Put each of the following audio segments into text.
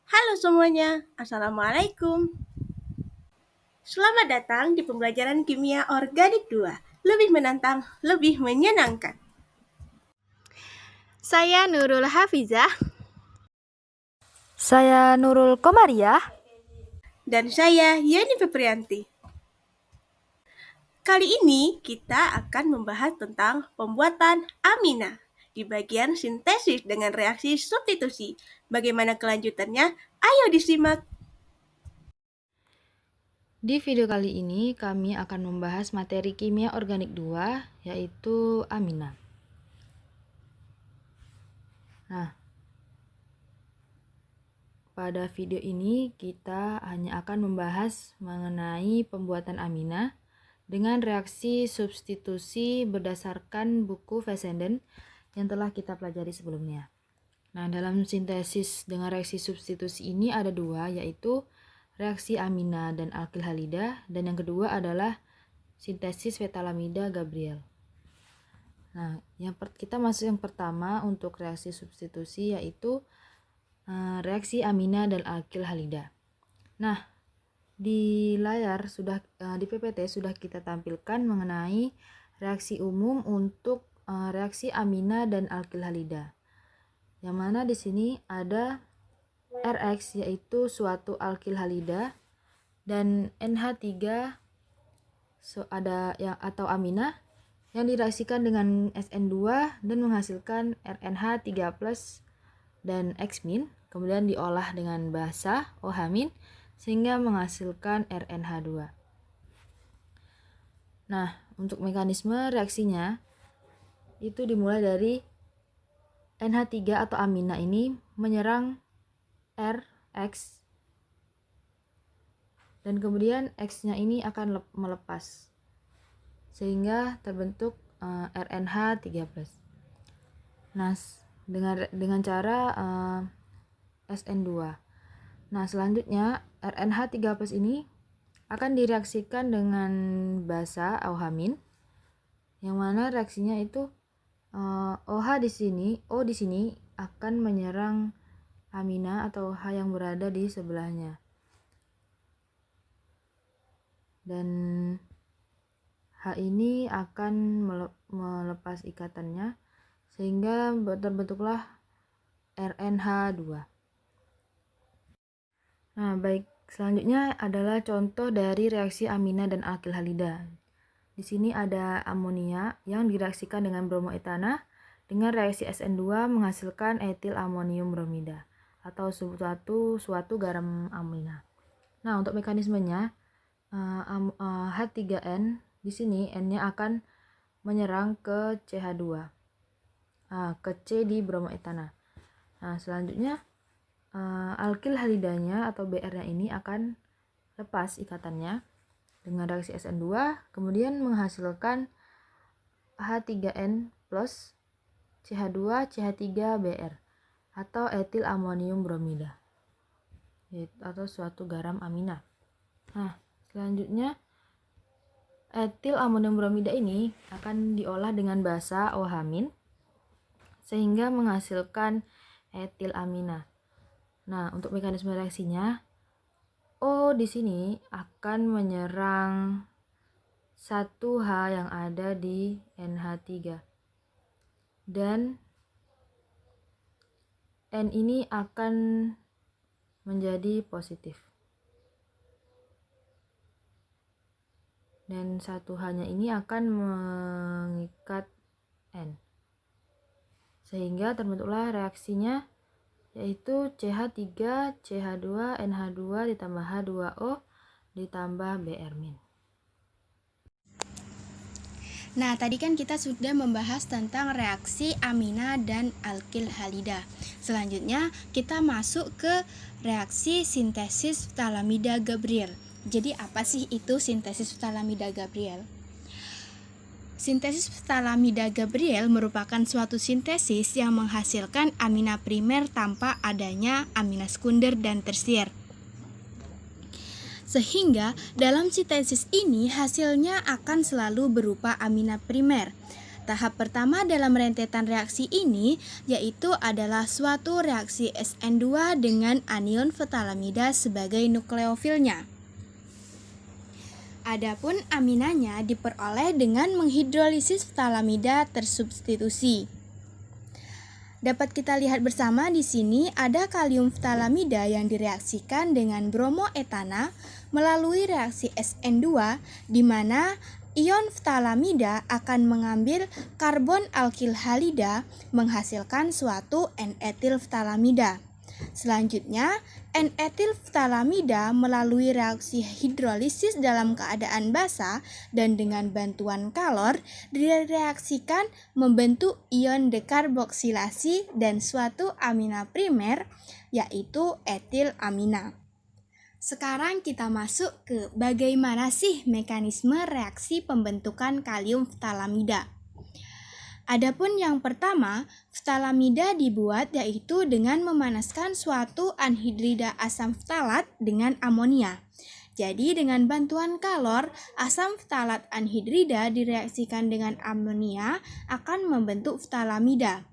Halo semuanya, Assalamualaikum. Selamat datang di pembelajaran kimia organik 2. Lebih menantang, lebih menyenangkan. Saya Nurul Hafizah. Saya Nurul Komariah. Dan saya Yeni Febrianti. Kali ini kita akan membahas tentang pembuatan amina di bagian sintesis dengan reaksi substitusi. Bagaimana kelanjutannya? Ayo disimak. Di video kali ini kami akan membahas materi kimia organik 2 yaitu amina. Nah, pada video ini kita hanya akan membahas mengenai pembuatan amina dengan reaksi substitusi berdasarkan buku Fessenden yang telah kita pelajari sebelumnya. Nah, dalam sintesis dengan reaksi substitusi ini ada dua, yaitu reaksi amina dan alkil halida, dan yang kedua adalah sintesis fetalamida Gabriel. Nah, kita masuk yang pertama untuk reaksi substitusi, yaitu reaksi amina dan alkil halida. Nah, di layar di PPT sudah kita tampilkan mengenai reaksi umum untuk reaksi amina dan alkil halida. Yang mana di sini ada RX yaitu suatu alkil halida dan NH3 atau amina yang direaksikan dengan SN2 dan menghasilkan RNH3+ dan X-, kemudian diolah dengan basa OH- sehingga menghasilkan RNH2. Nah, untuk mekanisme reaksinya itu dimulai dari NH3 atau amina ini menyerang RX dan kemudian X-nya ini akan melepas sehingga terbentuk RNH3+. Nah, dengan cara SN2. Nah, selanjutnya RNH3+ ini akan direaksikan dengan basa OH- yang mana reaksinya itu OH di sini akan menyerang amina atau H yang berada di sebelahnya. Dan H ini akan melepas ikatannya sehingga terbentuklah RNH2. Nah, baik, selanjutnya adalah contoh dari reaksi amina dan alkil halida. Di sini ada amonia yang direaksikan dengan bromoetana dengan reaksi SN2 menghasilkan etil amonium bromida atau suatu garam amina. Nah, untuk mekanismenya H3N di sini N-nya akan menyerang ke CH2, ke C di bromoetana. Nah, selanjutnya alkil halidanya atau BR-nya ini akan lepas ikatannya dengan reaksi SN2, kemudian menghasilkan H3N plus CH2 CH3Br atau etil amonium bromida atau suatu garam amina. Nah, selanjutnya etil amonium bromida ini akan diolah dengan basa OH- sehingga menghasilkan etil amina. Nah, untuk mekanisme reaksinya O di sini akan menyerang 1H yang ada di NH3 dan N ini akan menjadi positif. Dan 1H-nya ini akan mengikat N. Sehingga terbentuklah reaksinya yaitu CH3, CH2, NH2 ditambah H2O ditambah Br-. Nah, tadi kan kita sudah membahas tentang reaksi amina dan alkil halida. Selanjutnya, kita masuk ke reaksi sintesis ftalamida Gabriel. Jadi, apa sih itu sintesis ftalamida Gabriel? Sintesis ftalamida Gabriel merupakan suatu sintesis yang menghasilkan amina primer tanpa adanya amina sekunder dan tersier. Sehingga dalam sintesis ini hasilnya akan selalu berupa amina primer. Tahap pertama dalam rentetan reaksi ini yaitu adalah suatu reaksi SN2 dengan anion ftalamida sebagai nukleofilnya. Adapun aminanya diperoleh dengan menghidrolisis ftalamida tersubstitusi. Dapat kita lihat bersama di sini ada kalium ftalamida yang direaksikan dengan bromoetana melalui reaksi SN2 di mana ion ftalamida akan mengambil karbon alkil halida menghasilkan suatu N-etil ftalamida. Selanjutnya, N-etil ftalamida melalui reaksi hidrolisis dalam keadaan basa dan dengan bantuan kalor direaksikan membentuk ion dekarboksilasi dan suatu amina primer yaitu etilamina. Sekarang kita masuk ke bagaimana sih mekanisme reaksi pembentukan kalium ftalamida. Adapun yang pertama, ftalamida dibuat yaitu dengan memanaskan suatu anhidrida asam ftalat dengan amonia. Jadi dengan bantuan kalor, asam ftalat anhidrida direaksikan dengan amonia akan membentuk ftalamida.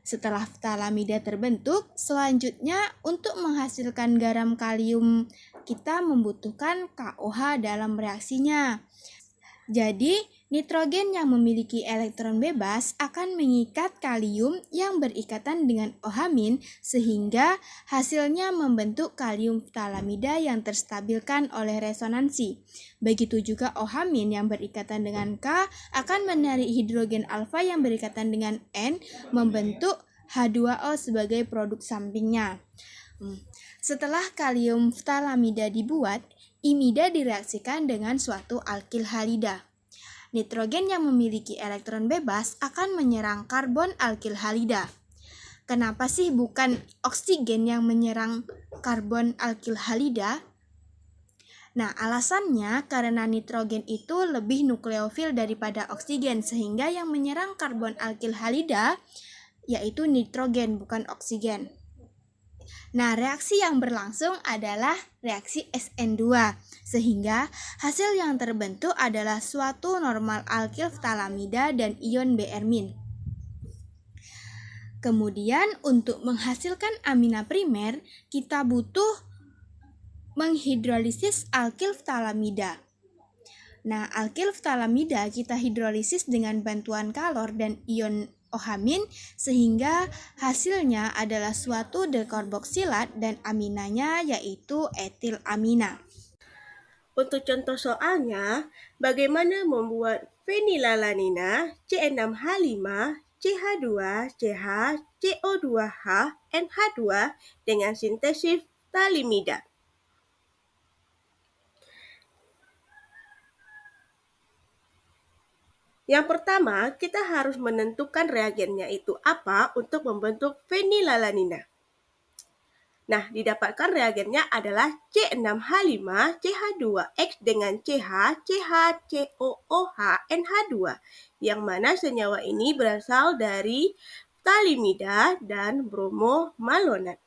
Setelah ftalamida terbentuk, selanjutnya untuk menghasilkan garam kalium kita membutuhkan KOH dalam reaksinya. Jadi, nitrogen yang memiliki elektron bebas akan mengikat kalium yang berikatan dengan OH- sehingga hasilnya membentuk kalium ftalamida yang terstabilkan oleh resonansi. Begitu juga OH- yang berikatan dengan K akan menarik hidrogen alfa yang berikatan dengan N membentuk H2O sebagai produk sampingnya. Setelah kalium ftalamida dibuat, imida direaksikan dengan suatu alkil halida. Nitrogen yang memiliki elektron bebas akan menyerang karbon alkil halida. Kenapa sih bukan oksigen yang menyerang karbon alkil halida? Nah, alasannya karena nitrogen itu lebih nukleofil daripada oksigen sehingga yang menyerang karbon alkil halida yaitu nitrogen bukan oksigen. Nah, reaksi yang berlangsung adalah reaksi SN2, sehingga hasil yang terbentuk adalah suatu normal alkil ftalamida dan ion Br-. Kemudian untuk menghasilkan amina primer, kita butuh menghidrolisis alkil ftalamida. Nah, alkil ftalamida kita hidrolisis dengan bantuan kalor dan ion OH- sehingga hasilnya adalah suatu dekarboksilat dan aminanya yaitu etilamina. Untuk contoh soalnya, bagaimana membuat fenilalanina C6H5 CH2 CH CO2H NH2 dengan sintesis ftalimida. Yang pertama, kita harus menentukan reagennya itu apa untuk membentuk fenilalanina. Nah, didapatkan reagennya adalah C6H5 CH2X dengan CH, CH, COOH, NH2, yang mana senyawa ini berasal dari ftalimida dan bromomalonat.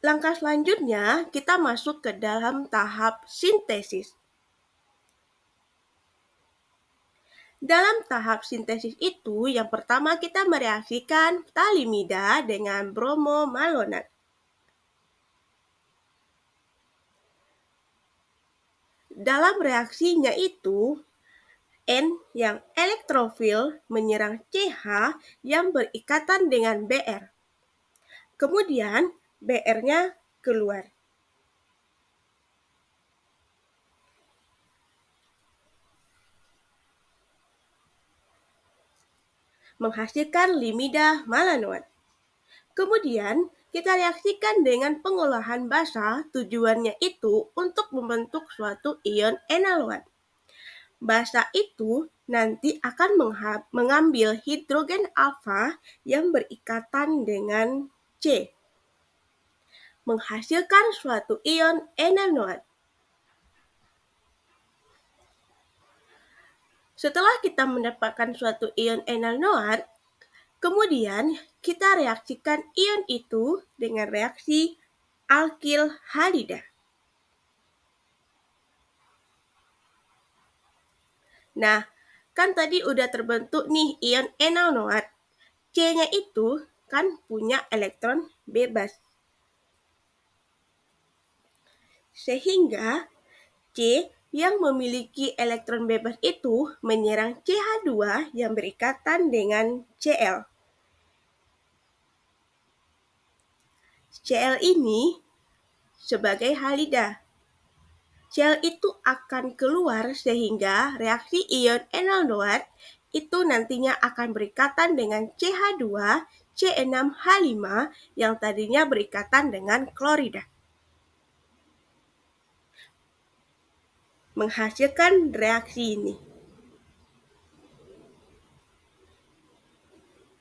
Langkah selanjutnya, kita masuk ke dalam tahap sintesis. Dalam tahap sintesis itu, yang pertama kita mereaksikan ftalimida dengan bromomalonat. Dalam reaksinya itu, N yang elektrofil menyerang CH yang berikatan dengan Br. Kemudian Br-nya keluar. Menghasilkan limida malanoat. Kemudian kita reaksikan dengan pengolahan basa, tujuannya itu untuk membentuk suatu ion enaloat. Basa itu nanti akan mengambil hidrogen alfa yang berikatan dengan C, menghasilkan suatu ion enanoat. Setelah kita mendapatkan suatu ion enanoat, kemudian kita reaksikan ion itu dengan reaksi alkil halida. Nah, kan tadi udah terbentuk nih ion enal NaOH. C-nya itu kan punya elektron bebas. Sehingga C yang memiliki elektron bebas itu menyerang CH2 yang berikatan dengan Cl. Cl ini sebagai halida. Cl itu akan keluar sehingga reaksi ion enal NaOH itu nantinya akan berikatan dengan CH2 C6H5 yang tadinya berikatan dengan klorida. Menghasilkan reaksi ini.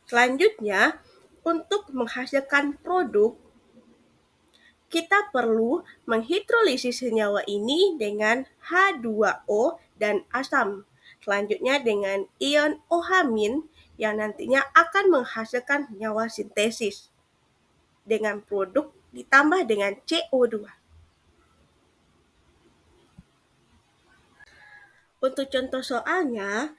Selanjutnya, untuk menghasilkan produk, kita perlu menghidrolisis senyawa ini dengan H2O dan asam. Selanjutnya dengan ion OH- yang nantinya akan menghasilkan senyawa sintesis dengan produk ditambah dengan CO2. Untuk contoh soalnya,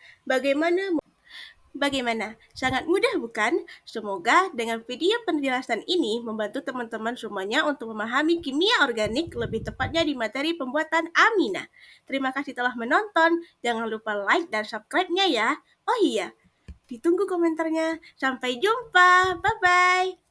Bagaimana? Sangat mudah bukan? Semoga dengan video penjelasan ini membantu teman-teman semuanya untuk memahami kimia organik, lebih tepatnya di materi pembuatan amina. Terima kasih telah menonton. Jangan lupa like dan subscribe-nya ya. Oh iya, ditunggu komentarnya. Sampai jumpa. Bye-bye.